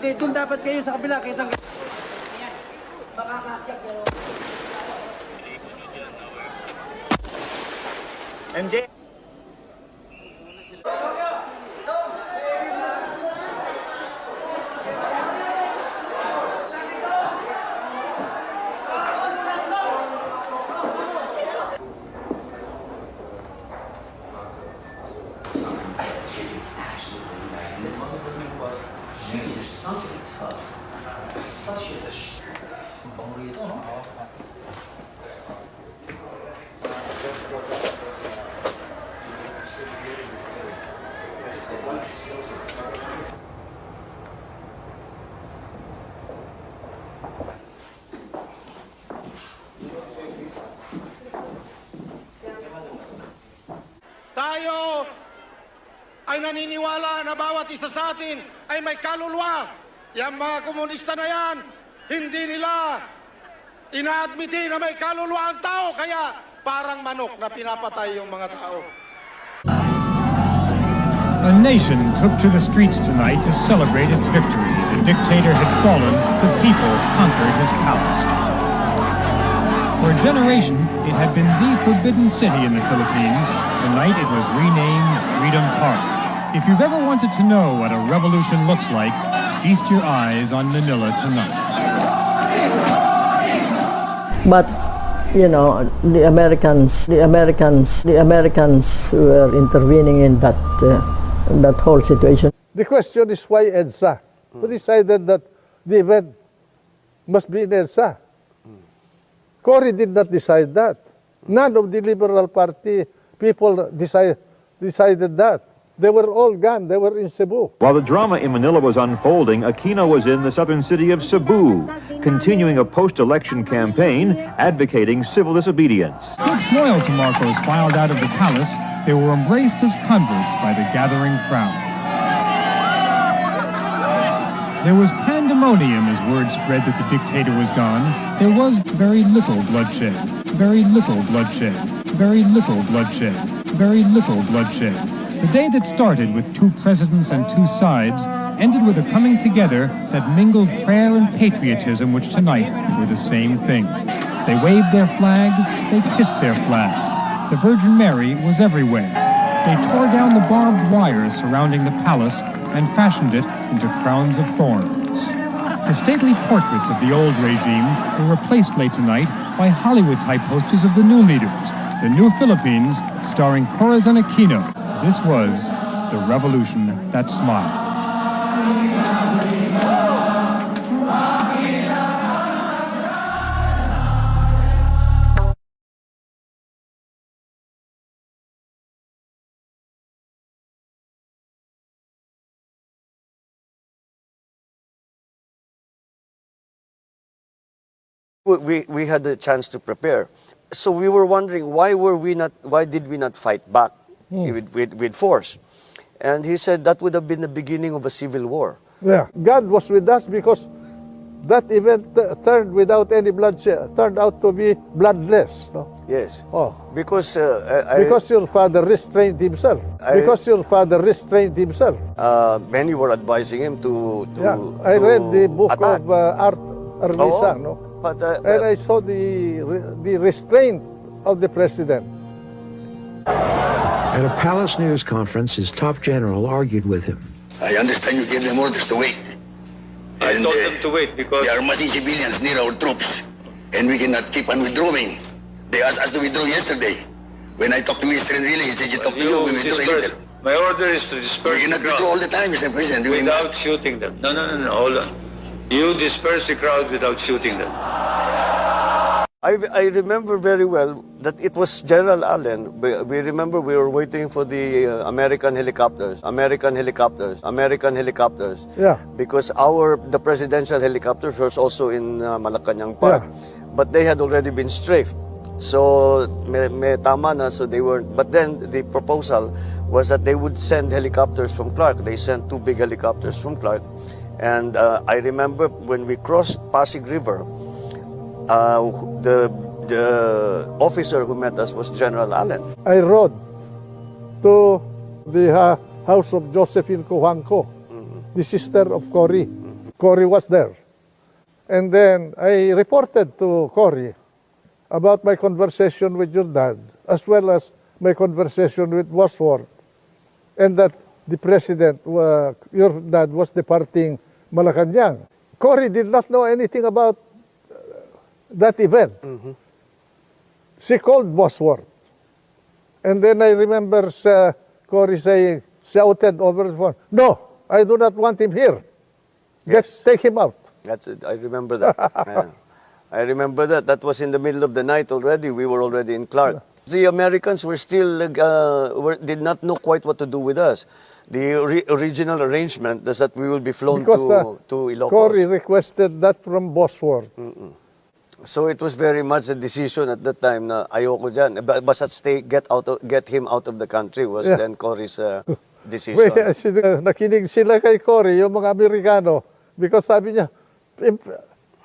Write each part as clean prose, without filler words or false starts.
Hindi, doon dapat kayo sa kabila. Kitang... Makakakyak pero... MJ? Tayo ay naniniwala na bawat isa sa atin ay may kaluluwa. Yang mga komunista na yan, hindi nila ina-admiti na may kaluluwa ang tao, kaya parang manok na pinapatay yung mga tao. A nation took to the streets tonight to celebrate its victory. The dictator had fallen, the people conquered his palace. For a generation, it had been the forbidden city in the Philippines. Tonight, it was renamed Freedom Park. If you've ever wanted to know what a revolution looks like, feast your eyes on Manila tonight. But, you know, the Americans were intervening in that whole situation. The question is why EDSA? Who decided that the event must be in EDSA? Cory did not decide that. None of the Liberal Party people decided that. They were all gone. They were in Cebu. While the drama in Manila was unfolding, Aquino was in the southern city of Cebu, continuing a post-election campaign advocating civil disobedience. Troops loyal to Marcos filed out of the palace. They were embraced as converts by the gathering crowd. There was pandemonium as word spread that the dictator was gone. There was very little bloodshed. Very little bloodshed. Very little bloodshed. Very little bloodshed. The day that started with two presidents and two sides ended with a coming together that mingled prayer and patriotism, which tonight were the same thing. They waved their flags, they kissed their flags. The Virgin Mary was everywhere. They tore down the barbed wire surrounding the palace and fashioned it into crowns of thorns. The stately portraits of the old regime were replaced late tonight by Hollywood-type posters of the new leaders, the new Philippines, starring Corazon Aquino. This was the revolution that smiled. We had a chance to prepare. So we were wondering why did we not fight back with force? And he said that would have been the beginning of a civil war. Yeah, God was with us because that event turned without any bloodshed, turned out to be bloodless. No? Yes. Oh. Because your father restrained himself. Many were advising him to I read the book attack. of Ar-iel, no? And I saw the restraint of the president. At a palace news conference, his top general argued with him. I understand you gave them orders to wait. I told them to wait because... They are massing civilians near our troops, and we cannot keep on withdrawing. They asked us to withdraw yesterday. When I talked to Mr. Ar-iel, he said, you talk to you, we withdraw a little. My order is to disperse We cannot withdraw all the time, Mr. President. without shooting them. No, hold on. You disperse the crowd without shooting them. I remember very well that it was General Allen. We remember we were waiting for the American helicopters. Yeah. Because the presidential helicopters was also in Malacañang Park. Yeah. But they had already been strafed. So, may tama na, so they weren't. But then the proposal was that they would send helicopters from Clark. They sent 2 big helicopters from Clark. And I remember when we crossed Pasig River, the officer who met us was General Allen. I rode to the house of Josephine Cojuangco, the sister of Cory. Cory was there. And then I reported to Cory about my conversation with your dad, as well as my conversation with Bosworth, and that the president, your dad, was departing Malacañang. Cory did not know anything about that event. She called Bosworth. And then I remember Cory saying, shouted over the phone, "No, I do not want him here. Yes. Take him out." That's it. I remember that. Yeah. I remember that. That was in the middle of the night already. We were already in Clark. The Americans were still did not know quite what to do with us. The original arrangement is that we will be flown to Ilocos. Cory requested that from Bosworth. So it was very much a decision at that time na ayoko dyan. Basta get him out of the country was then Cory's decision. Nakinig sila kay Cory, yung mga Amerikano, because sabi niya,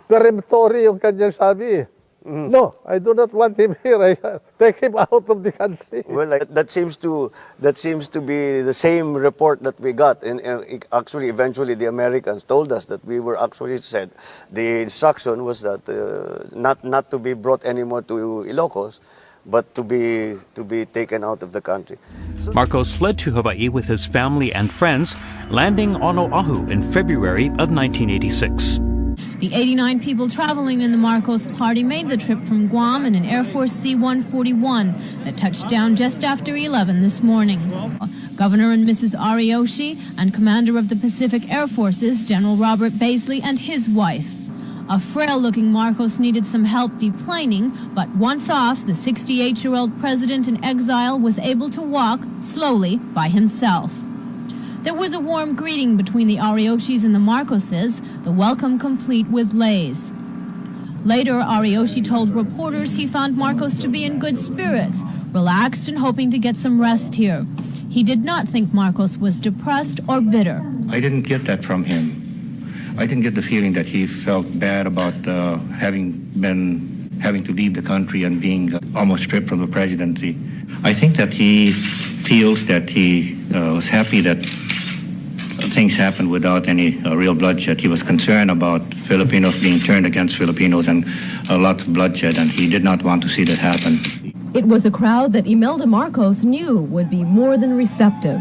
peremptory yung kanyang sabi. No, I do not want him here. I take him out of the country. Well, that seems to be the same report that we got. And actually, eventually, the Americans told us that we were actually said the instruction was that not to be brought anymore to Ilocos, but to be taken out of the country. So Marcos fled to Hawaii with his family and friends, landing on Oahu in February of 1986. The 89 people traveling in the Marcos party made the trip from Guam in an Air Force C-141 that touched down just after 11 this morning. Governor and Mrs. Ar-iel and Commander of the Pacific Air Forces, General Robert Baisley, and his wife. A frail-looking Marcos needed some help deplaning, but once off, the 68-year-old president in exile was able to walk slowly by himself. There was a warm greeting between the Ar-iel and the Marcoses, the welcome complete with leis. Later, Ar-iel told reporters he found Marcos to be in good spirits, relaxed and hoping to get some rest here. He did not think Marcos was depressed or bitter. I didn't get that from him. I didn't get the feeling that he felt bad about having to leave the country and being almost stripped from the presidency. I think that he feels that he was happy that things happened without any real bloodshed. He was concerned about Filipinos being turned against Filipinos and a lot of bloodshed, and he did not want to see that happen. It was a crowd that Imelda Marcos knew would be more than receptive.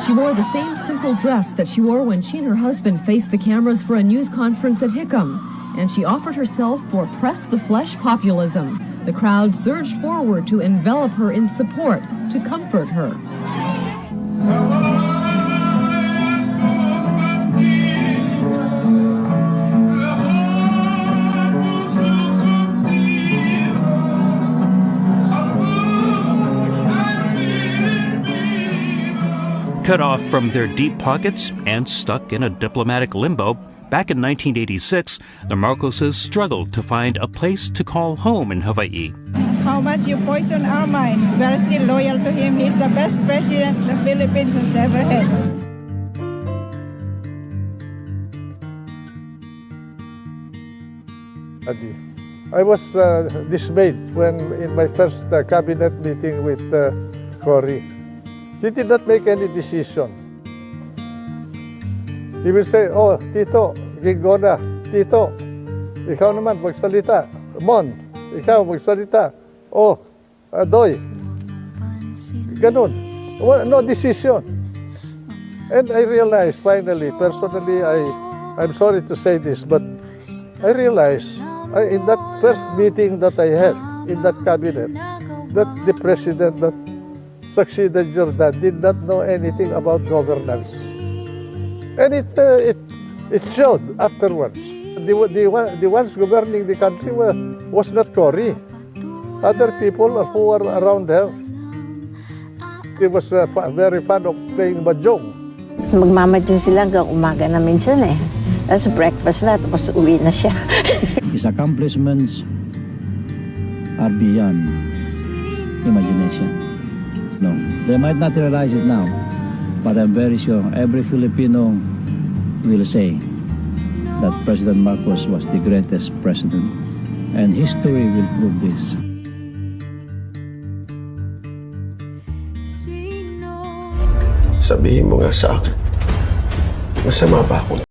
She wore the same simple dress that she wore when she and her husband faced the cameras for a news conference at Hickam, and she offered herself for press the flesh populism. The crowd surged forward to envelop her in support, to comfort her. Cut off from their deep pockets and stuck in a diplomatic limbo, back in 1986, the Marcoses struggled to find a place to call home in Hawaii. How much you poison our mind, we are still loyal to him. He's the best president the Philippines has ever had. I was dismayed when in my first cabinet meeting with Cory. He did not make any decision. He will say, "Oh, Tito, gingo na. Tito, ikaw naman magsalita. Mon, ikaw magsalita. Oh, Adoy." Ganun. No decision. And I realized finally, personally, I'm sorry to say this, but I realized in that first meeting that I had in that cabinet, that the president that succeeded your dad did not know anything about governance. And it showed afterwards. The ones governing the country was not Cory. Other people who were around her. He was very fond of playing mahjong. Magmamadyo sila hanggang umaga na minsan eh. Tapos breakfast na, tapos uwi na siya. His accomplishments are beyond imagination. No, they might not realize it now, but I'm very sure every Filipino will say that President Marcos was the greatest president, and history will prove this. Sabihin mo nga sa akin, masama ba akong